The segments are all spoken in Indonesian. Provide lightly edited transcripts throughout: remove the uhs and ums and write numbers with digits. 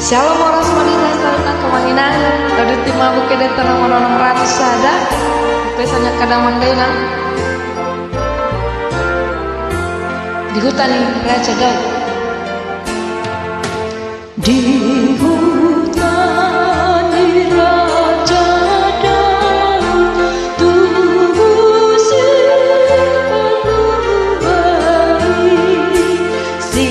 Shalom warahmatullahi wabarakatuh kamanina dari tim abu kede tanah orang ratus sada pesanya kadang mandainan di hutan Raja Daud di hutan Raja Daud tumbuh si penuh bayi si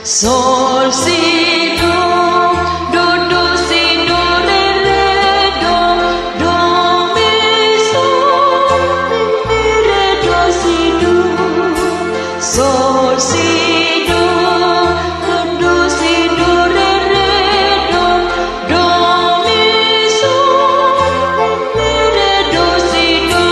sol si do do si do re do do mi sol mi re do si do sol si do si do re do do mi sol mi re do si do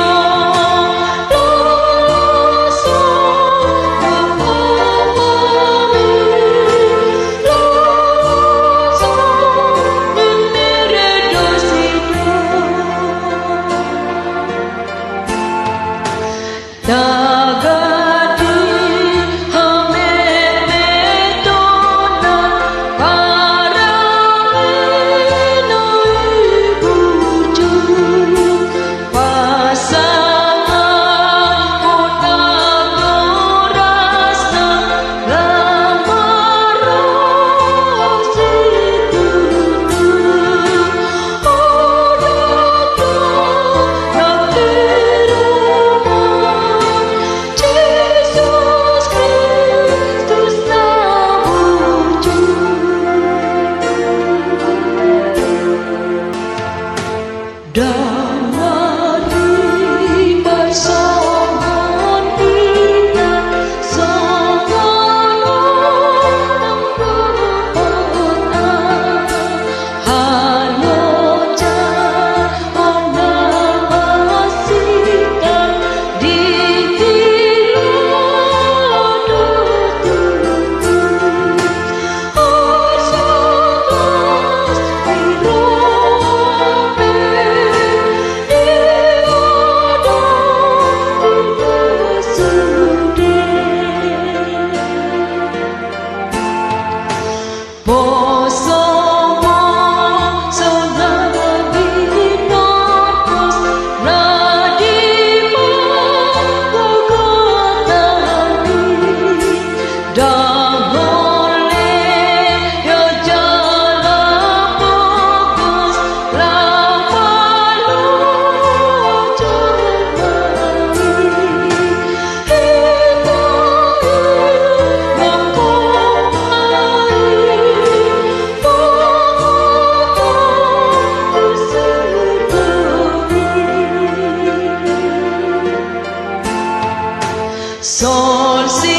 sol si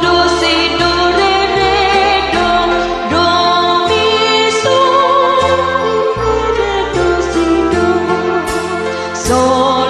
do si do re do do mi sol mi re do si do sol